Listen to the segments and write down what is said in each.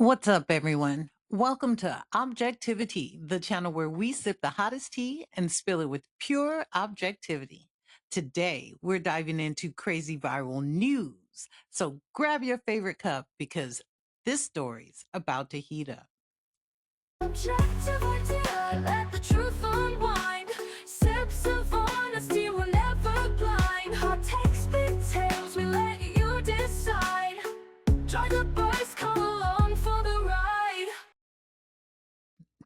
What's up, everyone? Welcome to Objectivity, the channel where we sip the hottest tea and spill it with pure objectivity. Today, we're diving into crazy viral news. So grab your favorite cup because this story's about to heat up. Objectivity, let the truth unwind. Sips of honesty, we're never blind. Hot takes, big tales, we let you decide. Join the boys, come along for the ride.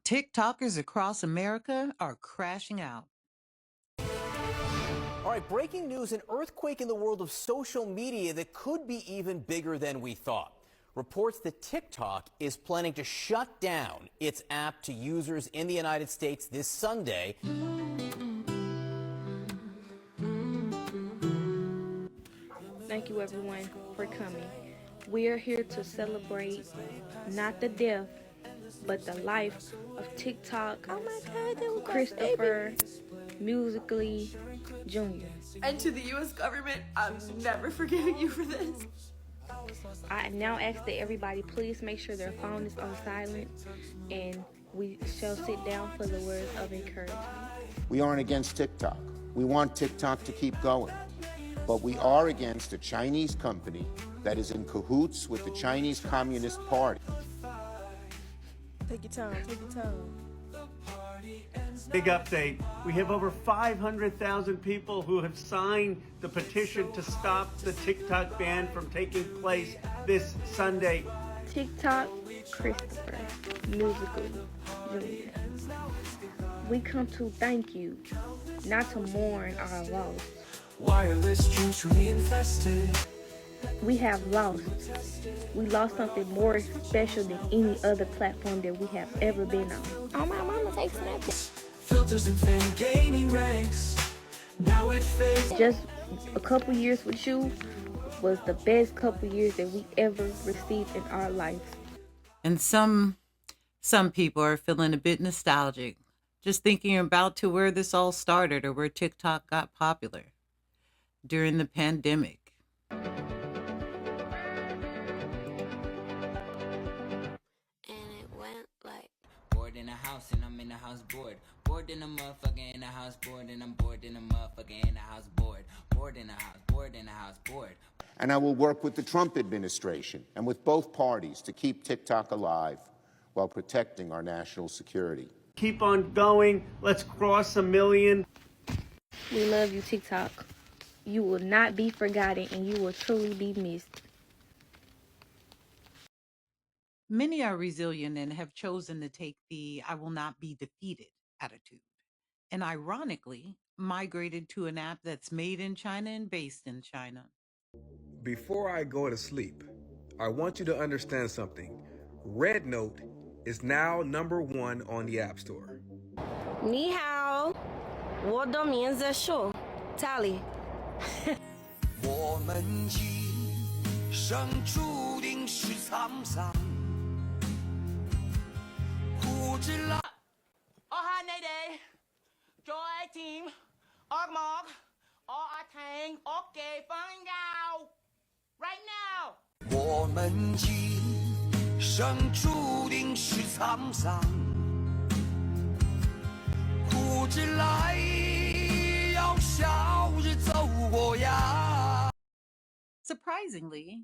TikTokers across America are crashing out. All right, breaking news, an earthquake in the world of social media that could be even bigger than we thought. Reports that TikTok is planning to shut down its app to users in the United States this Sunday. Thank you everyone for coming. We are here to celebrate not the death, but the life of TikTok, Christopher Musically Jr. And to the U.S. government, I'm never forgiving you for this. I now ask that everybody please make sure their phone is on silent, and we shall sit down for the words of encouragement. We aren't against TikTok. We want TikTok to keep going. But we are against a Chinese company that is in cahoots with the Chinese Communist Party. Take your time, take your time. Big update. We have over 500,000 people who have signed the petition to stop the TikTok ban from taking place this Sunday. TikTok Christopher Musically Jr. We come to thank you, not to mourn our loss. Wireless hugely infested. We have lost. We lost something more special than any other platform that we have ever been on. Oh, my mama takes Snapchat. Filters and fame gaining ranks. Now it fades. Just a couple years with you was the best couple years that we ever received in our life. And some people are feeling a bit nostalgic, just thinking about to where this all started or where TikTok got popular during the pandemic. Bored in a house and I'm in a house bored. Bored in a motherfucker in a house bored and I'm bored in a motherfucker in a house bored. Bored in a house, bored in a house, bored. And I will work with the Trump administration and with both parties to keep TikTok alive while protecting our national security. Keep on going. Let's cross 1 million. We love you, TikTok. You will not be forgotten and you will truly be missed. Many are resilient and have chosen to take the I will not be defeated attitude, and ironically, migrated to an app that's made in China and based in China. Before I go to sleep, I want you to understand something. Red Note is now #1 on the App Store. 你好，我的名字是 Tally。我们一生注定是沧桑。苦之辣。Oh hi Nady, Joy Team, Org Mog, Or Tang, Okay, Fun Now, right now. 我们一生注定是沧桑。苦之来，要笑着走过呀。 Surprisingly,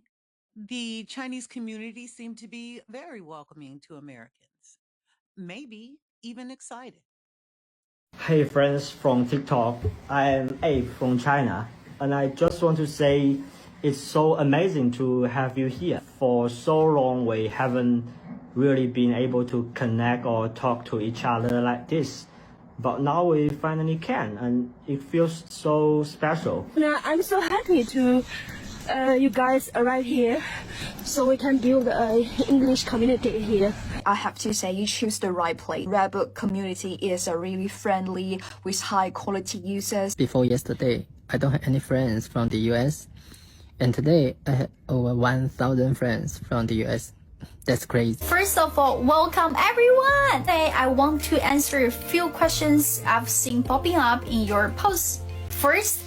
the Chinese community seemed to be very welcoming to Americans, maybe even excited. Hey friends from TikTok, I am Abe from China, and I just want to say it's so amazing to have you here. For so long we haven't really been able to connect or talk to each other like this, but now we finally can, and it feels so special. I'm so happy to you guys arrive here so we can build an English community here. I have to say you choose the right place. Redbook community is a really friendly with high quality users. Before yesterday, I don't have any friends from the US, and today I have over 1,000 friends from the US. That's crazy. First of all, welcome everyone! Today I want to answer a few questions I've seen popping up in your posts. First,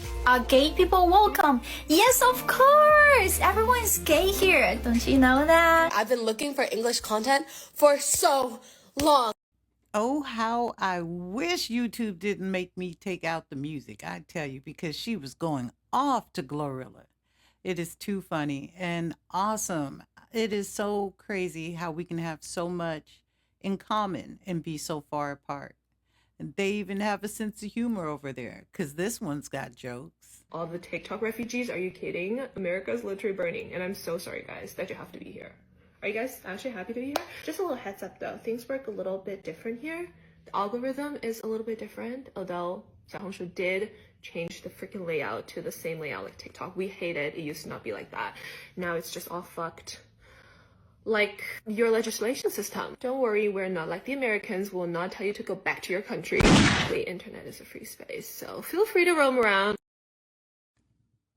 Gay people welcome. Yes, of course. Everyone's gay here. Don't you know that? I've been looking for English content for so long. Oh, how I wish YouTube didn't make me take out the music, I tell you, because she was going off to Glorilla. It is too funny and awesome. It is so crazy how we can have so much in common and be so far apart. And they even have a sense of humor over there, because this one's got jokes. All the TikTok refugees, are you kidding? America's literally burning, and I'm so sorry, guys, that you have to be here. Are you guys actually happy to be here? Just a little heads up though, things work a little bit different here. The algorithm is a little bit different, although Xiaohongshu did change the freaking layout to the same layout like TikTok. We hate it. It used to not be like that. Now it's just all fucked. Like your legislation system. Don't worry, we're not like the Americans. We'll not tell you to go back to your country. The internet is a free space, so feel free to roam around.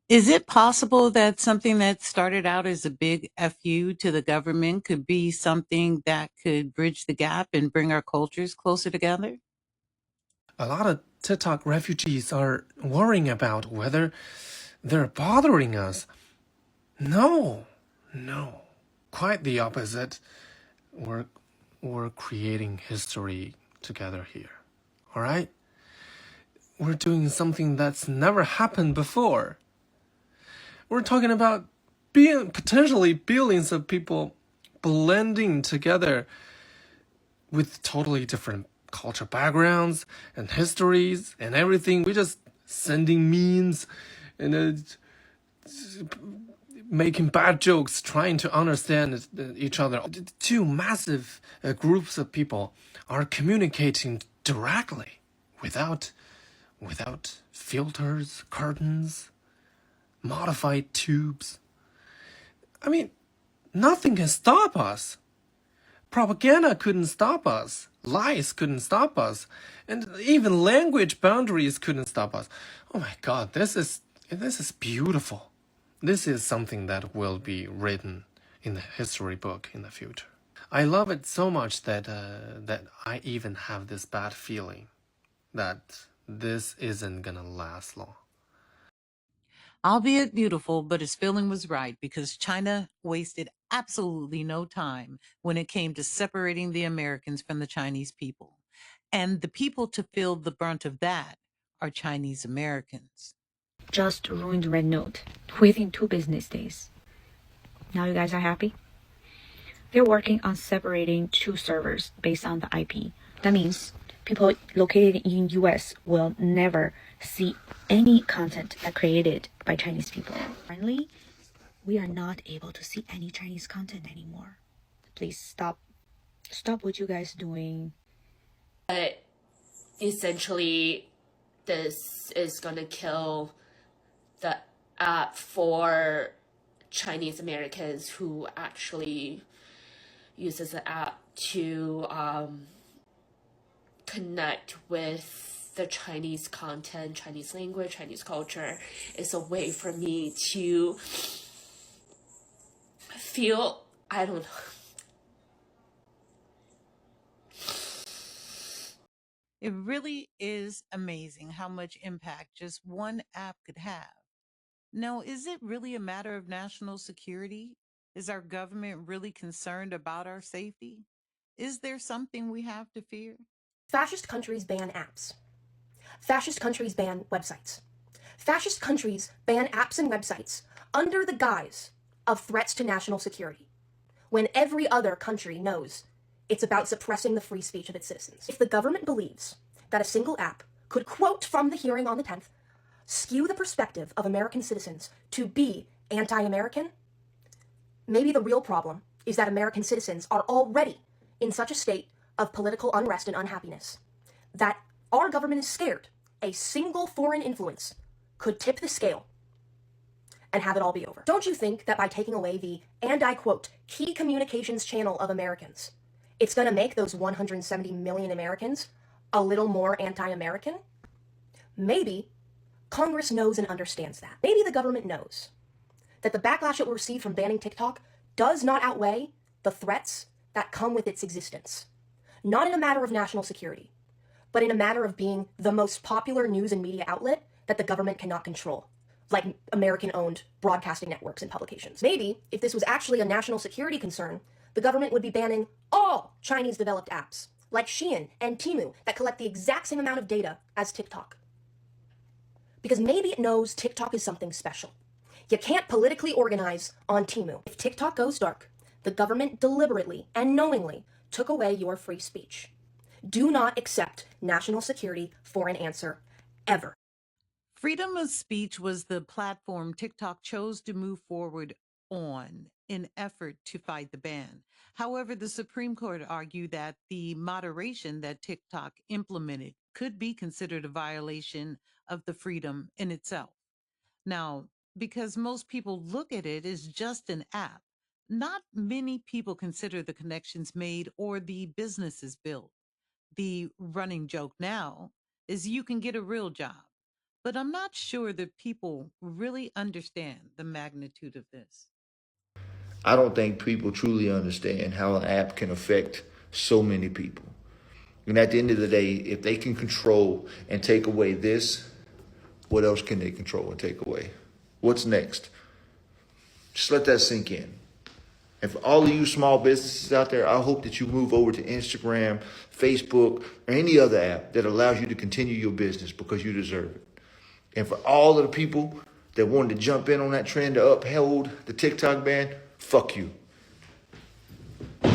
Is it possible that something that started out as a big FU to the government could be something that could bridge the gap and bring our cultures closer together? A lot of TikTok refugees are worrying about whether they're bothering us. No. Quite the opposite. We're creating history together here. All right? We're doing something that's never happened before. We're talking about potentially billions of people blending together with totally different cultural backgrounds and histories and everything. We're just sending memes and making bad jokes, trying to understand each other. Two massive groups of people are communicating directly without filters, curtains, modified tubes. I mean, nothing can stop us. Propaganda couldn't stop us. Lies couldn't stop us. And even language boundaries couldn't stop us. Oh my God, this is beautiful. This is something that will be written in the history book in the future. I love it so much that I even have this bad feeling that this isn't gonna last long. Albeit beautiful, but his feeling was right, because China wasted absolutely no time when it came to separating the Americans from the Chinese people. And the people to feel the brunt of that are Chinese Americans. Just ruined Red Note within 2 business days. Now you guys are happy? They're working on separating 2 servers based on the IP. That means people located in US will never see any content that created by Chinese people. Finally, we are not able to see any Chinese content anymore. Please stop what you guys doing. But essentially, this is gonna kill the app for Chinese Americans who actually uses the app to connect with the Chinese content, Chinese language, Chinese culture. It's a way for me to feel, I don't know. It really is amazing how much impact just one app could have. Now, is it really a matter of national security? Is our government really concerned about our safety? Is there something we have to fear? Fascist countries ban apps. Fascist countries ban websites. Fascist countries ban apps and websites under the guise of threats to national security, when every other country knows it's about suppressing the free speech of its citizens. If the government believes that a single app could, quote from the hearing on the 10th, skew the perspective of American citizens to be anti-American, maybe the real problem is that American citizens are already in such a state of political unrest and unhappiness that our government is scared a single foreign influence could tip the scale and have it all be over. Don't you think that by taking away the, and I quote, key communications channel of Americans, it's going to make those 170 million Americans a little more anti-American? Maybe Congress knows and understands that. Maybe the government knows that the backlash it will receive from banning TikTok does not outweigh the threats that come with its existence. Not in a matter of national security, but in a matter of being the most popular news and media outlet that the government cannot control, like American-owned broadcasting networks and publications. Maybe, if this was actually a national security concern, the government would be banning all Chinese-developed apps, like Shein and Temu, that collect the exact same amount of data as TikTok. Because maybe it knows TikTok is something special. You can't politically organize on Temu. If TikTok goes dark, the government deliberately and knowingly took away your free speech. Do not accept national security for an answer, ever. Freedom of speech was the platform TikTok chose to move forward on in effort to fight the ban. However, the Supreme Court argued that the moderation that TikTok implemented could be considered a violation of the freedom in itself. Now, because most people look at it as just an app, not many people consider the connections made or the businesses built. The running joke now is you can get a real job, but I'm not sure that people really understand the magnitude of this. I don't think people truly understand how an app can affect so many people. And at the end of the day, if they can control and take away this, what else can they control and take away? What's next? Just let that sink in. And for all of you small businesses out there, I hope that you move over to Instagram, Facebook, or any other app that allows you to continue your business because you deserve it. And for all of the people that wanted to jump in on that trend to uphold the TikTok ban, fuck you. There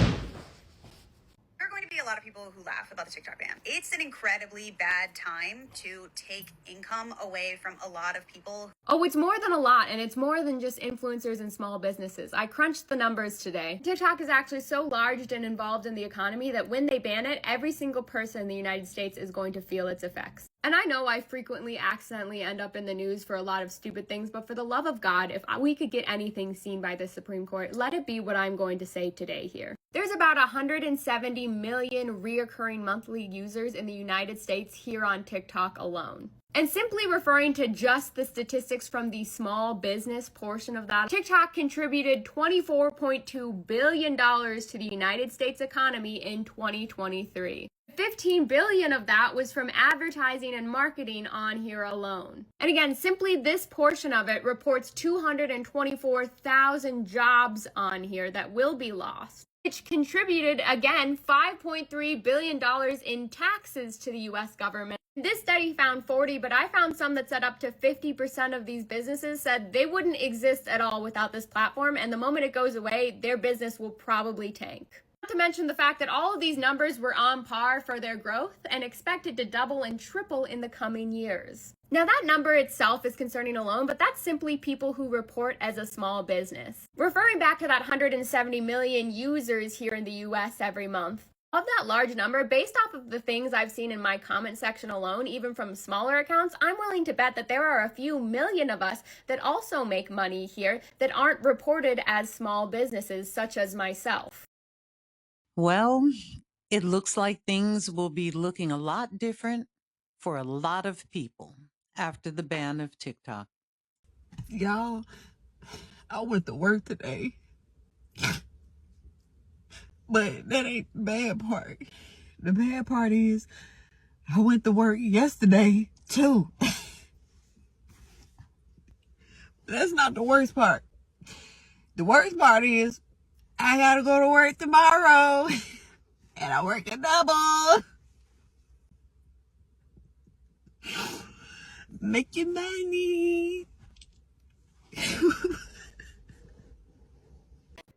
are going to be a lot of people who laugh about the TikTok ban. It's an incredibly bad time to take income away from a lot of people. Oh, it's more than a lot, and it's more than just influencers and small businesses. I crunched the numbers today. TikTok is actually so large and involved in the economy that when they ban it, every single person in the United States is going to feel its effects. And I know I frequently accidentally end up in the news for a lot of stupid things, but for the love of God, if we could get anything seen by the Supreme Court, let it be what I'm going to say today here. There's about 170 million reoccurring monthly users in the United States here on TikTok alone. And simply referring to just the statistics from the small business portion of that, TikTok contributed $24.2 billion to the United States economy in 2023. $15 billion of that was from advertising and marketing on here alone. And again, simply this portion of it reports 224,000 jobs on here that will be lost, which contributed, again, $5.3 billion in taxes to the U.S. government. This study found 40, but I found some that said up to 50% of these businesses said they wouldn't exist at all without this platform, and the moment it goes away, their business will probably tank. Not to mention the fact that all of these numbers were on par for their growth and expected to double and triple in the coming years. Now that number itself is concerning alone, but that's simply people who report as a small business. Referring back to that 170 million users here in the US every month, of that large number, based off of the things I've seen in my comment section alone, even from smaller accounts, I'm willing to bet that there are a few million of us that also make money here that aren't reported as small businesses, such as myself. Well, it looks like things will be looking a lot different for a lot of people after the ban of TikTok. Y'all, I went to work today. But that ain't the bad part. The bad part is I went to work yesterday too. That's not the worst part. The worst part is I gotta go to work tomorrow and I work a double. Making money.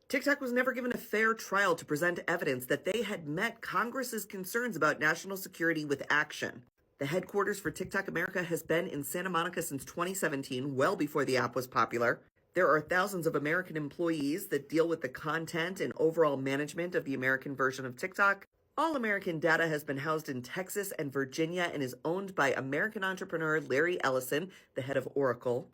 TikTok was never given a fair trial to present evidence that they had met Congress's concerns about national security with action. The headquarters for TikTok America has been in Santa Monica since 2017, well before the app was popular. There are thousands of American employees that deal with the content and overall management of the American version of TikTok. All American data has been housed in Texas and Virginia and is owned by American entrepreneur Larry Ellison, the head of Oracle.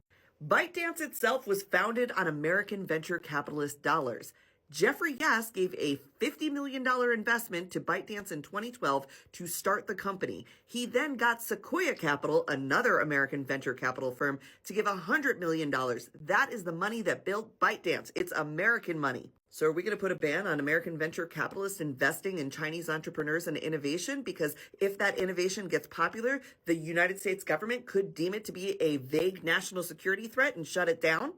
ByteDance itself was founded on American venture capitalist dollars. Jeffrey Yass gave a $50 million investment to ByteDance in 2012 to start the company. He then got Sequoia Capital, another American venture capital firm, to give $100 million. That is the money that built ByteDance. It's American money. So are we going to put a ban on American venture capitalists investing in Chinese entrepreneurs and innovation? Because if that innovation gets popular, the United States government could deem it to be a vague national security threat and shut it down?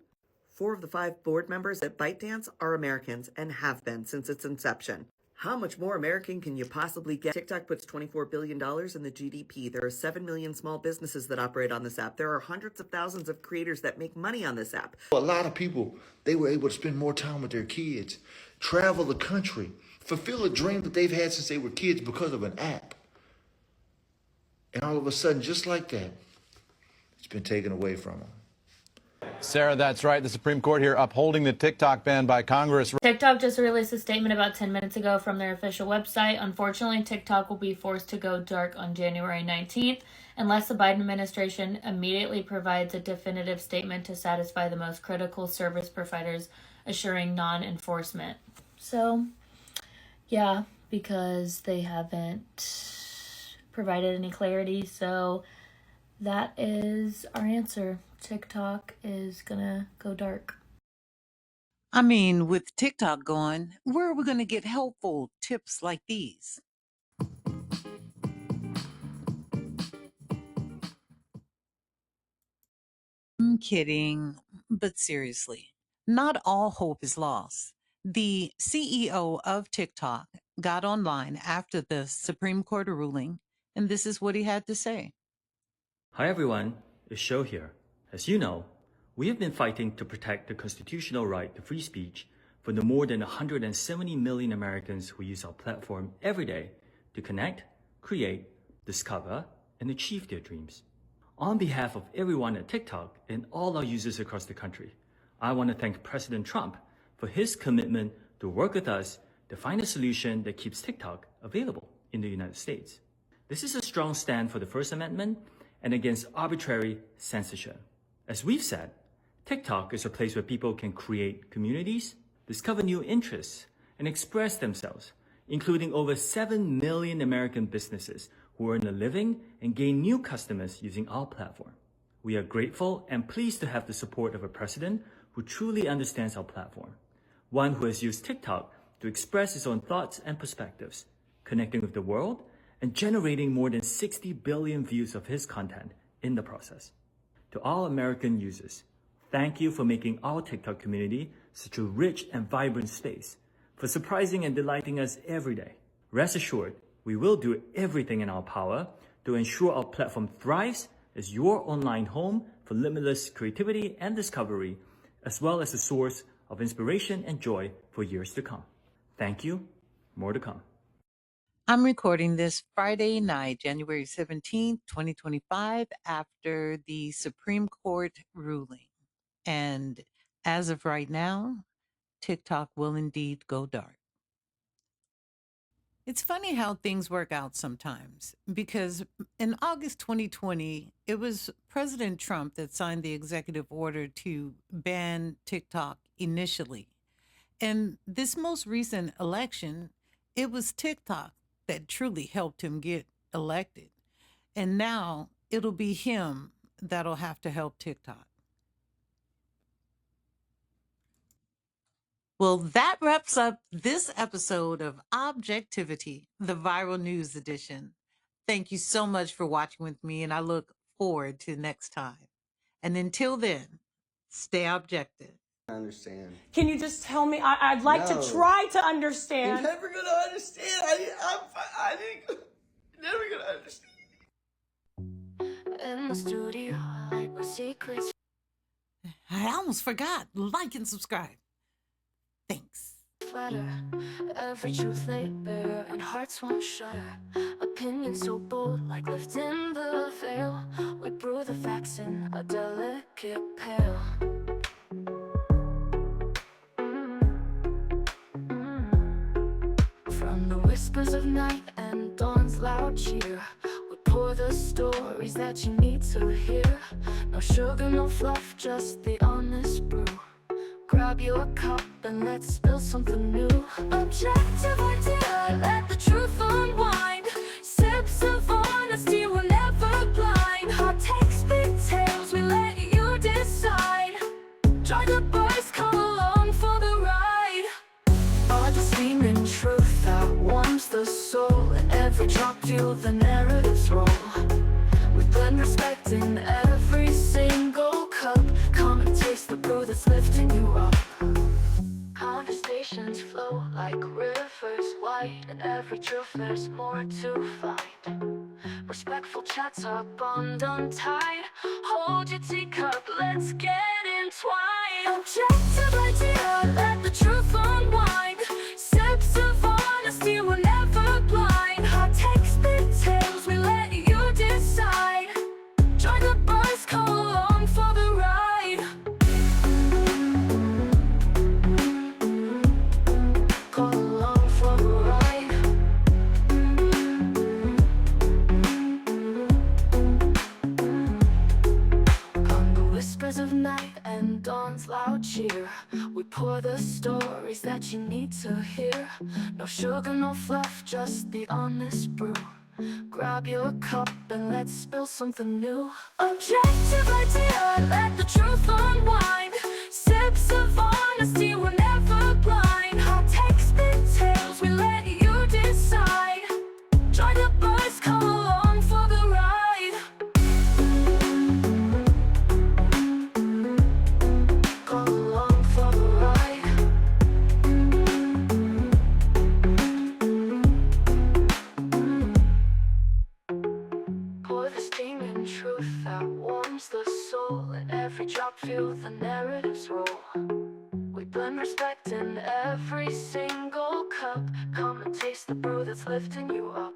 4 of the 5 board members at ByteDance are Americans and have been since its inception. How much more American can you possibly get? TikTok puts $24 billion in the GDP. There are 7 million small businesses that operate on this app. There are hundreds of thousands of creators that make money on this app. A lot of people, they were able to spend more time with their kids, travel the country, fulfill a dream that they've had since they were kids because of an app. And all of a sudden, just like that, it's been taken away from them. Sarah, that's right. The Supreme Court here upholding the TikTok ban by Congress. TikTok just released a statement about 10 minutes ago from their official website. Unfortunately, TikTok will be forced to go dark on January 19th unless the Biden administration immediately provides a definitive statement to satisfy the most critical service providers, assuring non-enforcement. So, yeah, because they haven't provided any clarity. So that is our answer. TikTok is gonna go dark. I mean, with TikTok going, where are we going to get helpful tips like these? I'm kidding, but seriously, not all hope is lost. The CEO of TikTok got online after the Supreme Court ruling, and this is what he had to say. Hi everyone, it's Show here. As you know, we have been fighting to protect the constitutional right to free speech for the more than 170 million Americans who use our platform every day to connect, create, discover, and achieve their dreams. On behalf of everyone at TikTok and all our users across the country, I want to thank President Trump for his commitment to work with us to find a solution that keeps TikTok available in the United States. This is a strong stand for the First Amendment and against arbitrary censorship. As we've said, TikTok is a place where people can create communities, discover new interests, and express themselves, including over 7 million American businesses who earn a living and gain new customers using our platform. We are grateful and pleased to have the support of a president who truly understands our platform, one who has used TikTok to express his own thoughts and perspectives, connecting with the world and generating more than 60 billion views of his content in the process. To all American users, thank you for making our TikTok community such a rich and vibrant space, for surprising and delighting us every day. Rest assured, we will do everything in our power to ensure our platform thrives as your online home for limitless creativity and discovery, as well as a source of inspiration and joy for years to come. Thank you. More to come. I'm recording this Friday night, January 17th, 2025, after the Supreme Court ruling. And as of right now, TikTok will indeed go dark. It's funny how things work out sometimes, because in August 2020, it was President Trump that signed the executive order to ban TikTok initially. And this most recent election, it was TikTok that truly helped him get elected. And now it'll be him that'll have to help TikTok. Well, that wraps up this episode of Objectivity, the Viral News Edition. Thank you so much for watching with me, and I look forward to next time. And until then, stay objective. I understand. Can you just tell me? I'd like to try to understand. You're never gonna understand. I think you're never gonna understand. In the studio, like my secrets. I almost forgot. Like and subscribe. Thanks. Flatter, every truth laid bare, and hearts won't shudder. Opinions so bold, like lifting the veil. We brew the facts in a delicate pail. From the whispers of night and dawn's loud cheer, we pour the stories that you need to hear. No sugar, no fluff, just the honest brew. Grab your cup and let's spill something new. Objective idea, let the truth unwind. Sips of honesty, we're never blind. Hot takes, big tales, we let you decide. Join the boys, come along for the ride. drop, feel the narratives roll. We blend respect in every single cup. Come and taste the brew that's lifting you up. Conversations flow like rivers wide, and every truth there's more to find. Respectful chats are bond untied. Hold your teacup, let's get entwined. Objective idea, let the truth unwind. Sips of honesty, we're never blind. Hot takes, big tales, we let you decide. Join the buzz, come along for the ride. Come along for the ride. On the whispers of night and dawn's loud cheer, we pour the stories that you need to hear. No sugar, no fluff, just the honest brew. Grab your cup and let's spill something new. Objective idea, let the truth unwind. Sips of honesty, we're never blind. Hot takes, big tales, we let you decide. Join the buzz, come along for the ride. Come along for the ride. Pour the steaming truth that warms the soul. In every drop, feel the narratives roll. We blend respect in every single cup. Come and taste the brew that's lifting you up.